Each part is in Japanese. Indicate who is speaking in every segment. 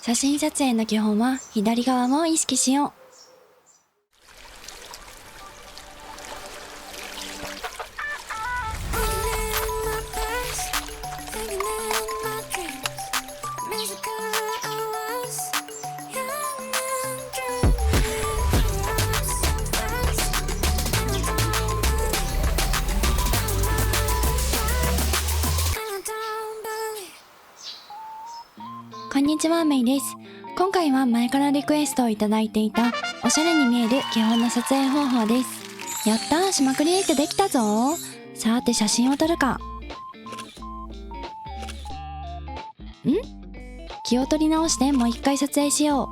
Speaker 1: 写真撮影の基本は左側も意識しよう。こんにちは、メイです。今回は前からリクエストをいただいていたおしゃれに見える基本の撮影方法です。やったー、島クリエイトできたぞ。さて写真を撮るか。気を取り直してもう一回撮影しよ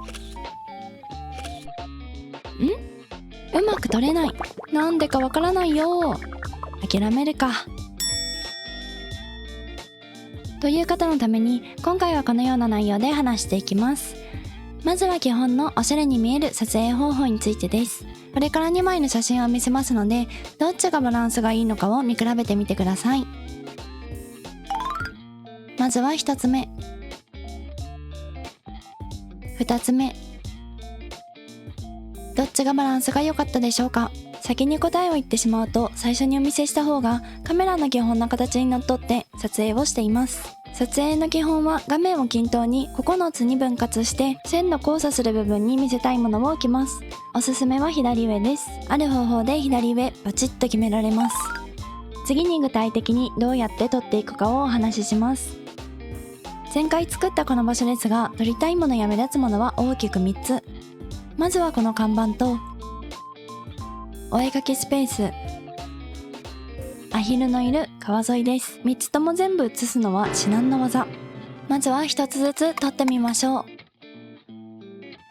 Speaker 1: う。うまく撮れない。なんでかわからないよ。諦めるか。という方のために今回はこのような内容で話していきます。まずは基本のおしゃれに見える撮影方法についてです。これから2枚の写真を見せますので、どっちがバランスがいいのかを見比べてみてください。まずは1つ目、2つ目。どっちがバランスが良かったでしょうか。先に答えを言ってしまうと、最初にお見せした方がカメラの基本の形にのっとって撮影をしています。撮影の基本は画面を均等に9つに分割して線の交差する部分に見せたいものを置きます。おすすめは左上です。ある方法で左上バチッと決められます。次に具体的にどうやって撮っていくかをお話しします。前回作ったこの場所ですが、撮りたいものや目立つものは大きく3つ。まずはこの看板とお絵かきスペース、アヒルのいる川沿いです。3つとも全部写すのは至難の技。まずは1つずつ撮ってみましょう。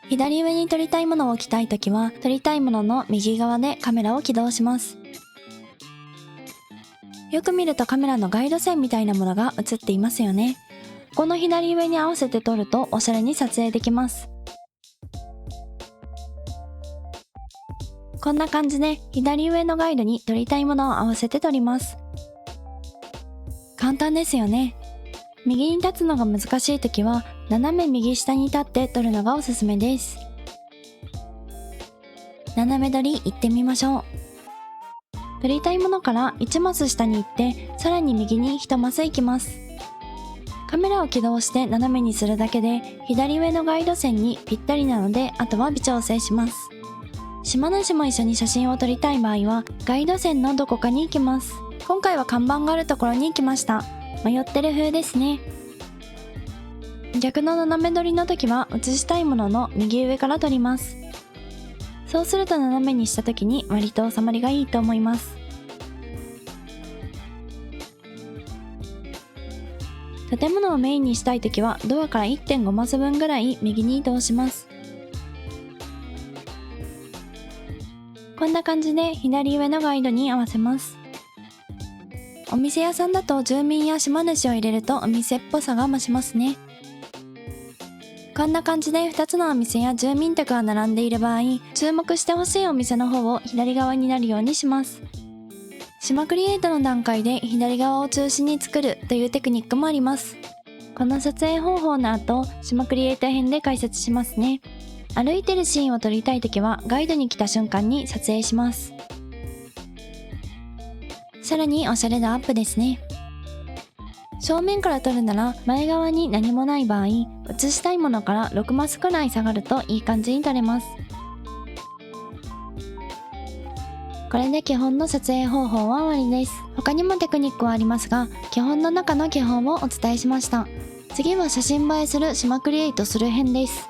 Speaker 1: 左上に撮りたいものを置きたいときは、撮りたいものの右側でカメラを起動します。よく見るとカメラのガイド線みたいなものが写っていますよね。この左上に合わせて撮るとおしゃれに撮影できます。こんな感じで左上のガイドに撮りたいものを合わせて撮ります。簡単ですよね。右に立つのが難しいときは斜め右下に立って撮るのがおすすめです。斜め撮り行ってみましょう。撮りたいものから1マス下に行ってさらに右に1マス行きます。カメラを起動して斜めにするだけで左上のガイド線にぴったりなので、あとは微調整します。島主も一緒に写真を撮りたい場合はガイド線のどこかに行きます。今回は看板があるところに行きました。迷ってる風ですね。逆の斜め撮りの時は写したいものの右上から撮ります。そうすると斜めにした時に割と収まりがいいと思います。建物をメインにしたい時はドアから 1.5 マス分ぐらい右に移動します。こんな感じで左上のガイドに合わせます。お店屋さんだと住民や島主を入れるとお店っぽさが増しますね。こんな感じで2つのお店や住民宅が並んでいる場合、注目してほしいお店の方を左側になるようにします。島クリエイトの段階で左側を中心に作るというテクニックもあります。この撮影方法の後、島クリエイト編で解説しますね。歩いてるシーンを撮りたいときはガイドに来た瞬間に撮影します。さらにおしゃれ度アップですね。正面から撮るなら前側に何もない場合、写したいものから6マスくらい下がるといい感じに撮れます。これで基本の撮影方法は終わりです。他にもテクニックはありますが、基本の中の基本をお伝えしました。次は写真映えする島クリエイトする編です。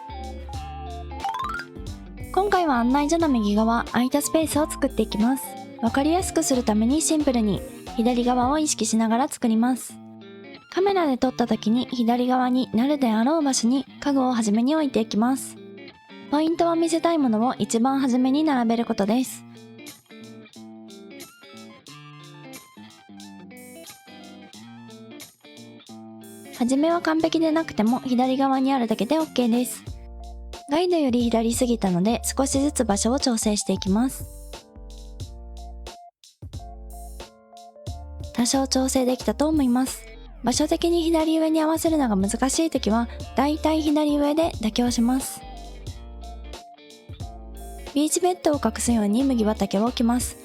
Speaker 1: 今回は案内所の右側、空いたスペースを作っていきます。わかりやすくするためにシンプルに左側を意識しながら作ります。カメラで撮った時に左側になるであろう場所に家具を初めに置いていきます。ポイントは見せたいものを一番初めに並べることです。初めは完璧でなくても左側にあるだけで OK です。ガイドより左すぎたので少しずつ場所を調整していきます。多少調整できたと思います。場所的に左上に合わせるのが難しいときは、だいたい左上で妥協します。ビーチベッドを隠すように麦畑を置きます。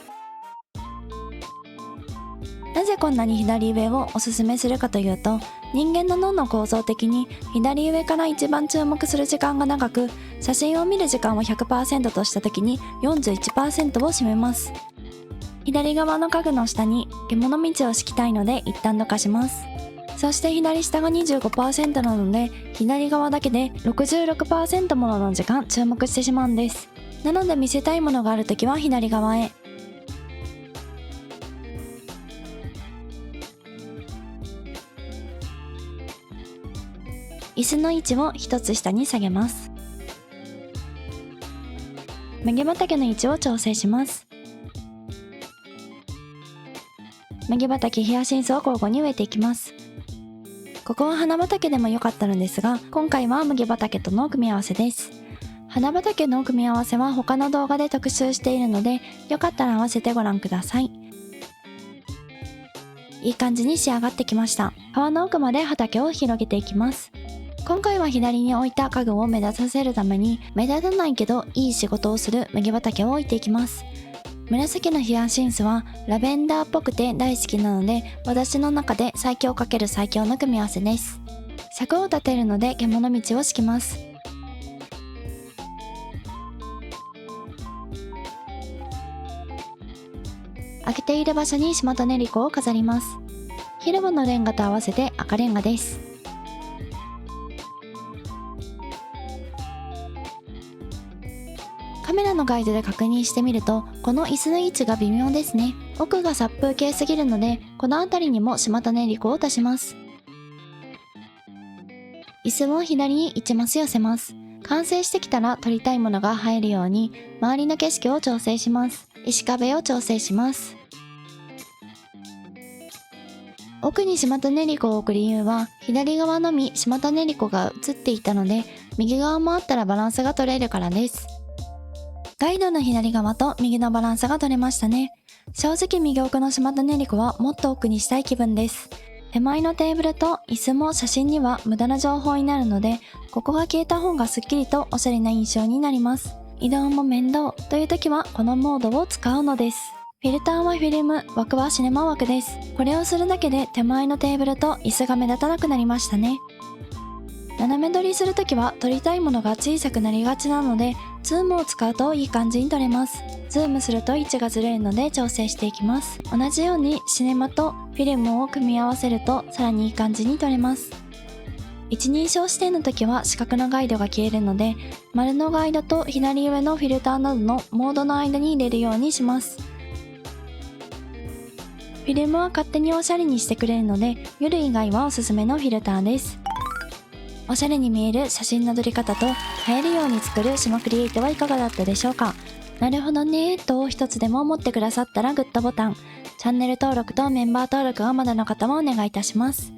Speaker 1: なぜこんなに左上をおすすめするかというと、人間の脳の構造的に左上から一番注目する時間が長く、写真を見る時間を 100% とした時に 41% を占めます。左側の家具の下に獣道を敷きたいので一旦どかします。そして左下が 25% なので、左側だけで 66% もの時間注目してしまうんです。なので見せたいものがあるときは左側へ。椅子の位置を一つ下に下げます。麦畑の位置を調整します。麦畑ヒヤシンスを交互に植えていきます。ここは花畑でも良かったのですが、今回は麦畑との組み合わせです。花畑の組み合わせは他の動画で特集しているので、よかったら合わせてご覧ください。いい感じに仕上がってきました。川の奥まで畑を広げていきます。今回は左に置いた家具を目立たせるために、目立たないけどいい仕事をする麦畑を置いていきます。紫のヒヤシンスはラベンダーっぽくて大好きなので、私の中で最強×最強の組み合わせです。柵を立てるので獣道を敷きます。開けている場所にシマトネリコを飾ります。広場のレンガと合わせて赤レンガです。カメラのガイドで確認してみると、この椅子の位置が微妙ですね。奥が殺風景すぎるので、この辺りにもシマタネリコを足します。椅子を左に1マス寄せます。完成してきたら撮りたいものが入るように、周りの景色を調整します。石壁を調整します。奥にシマタネリコを置く理由は、左側のみシマタネリコが映っていたので、右側もあったらバランスが取れるからです。ガイドの左側と右のバランスが取れましたね。正直右奥のシマタネリコはもっと奥にしたい気分です。手前のテーブルと椅子も写真には無駄な情報になるので、ここが消えた方がすっきりとおしゃれな印象になります。移動も面倒という時はこのモードを使うのです。フィルターはフィルム、枠はシネマ枠です。これをするだけで手前のテーブルと椅子が目立たなくなりましたね。斜め撮りするときは撮りたいものが小さくなりがちなので、ズームを使うといい感じに撮れます。ズームすると位置がずれるので調整していきます。同じようにシネマとフィルムを組み合わせるとさらにいい感じに撮れます。一人称視点の時は四角のガイドが消えるので、丸のガイドと左上のフィルターなどのモードの間に入れるようにします。フィルムは勝手におしゃれにしてくれるので、夜以外はおすすめのフィルターです。おしゃれに見える写真の撮り方と映えるように作る島クリエイトはいかがだったでしょうか。なるほどねーと一つでも思ってくださったらグッドボタン、チャンネル登録とメンバー登録がまだの方もお願いいたします。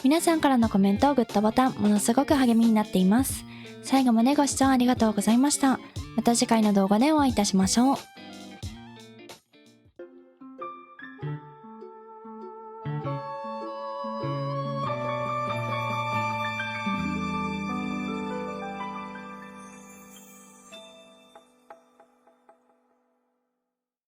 Speaker 1: 皆さんからのコメント、グッドボタン、ものすごく励みになっています。最後までご視聴ありがとうございました。また次回の動画でお会いいたしましょう。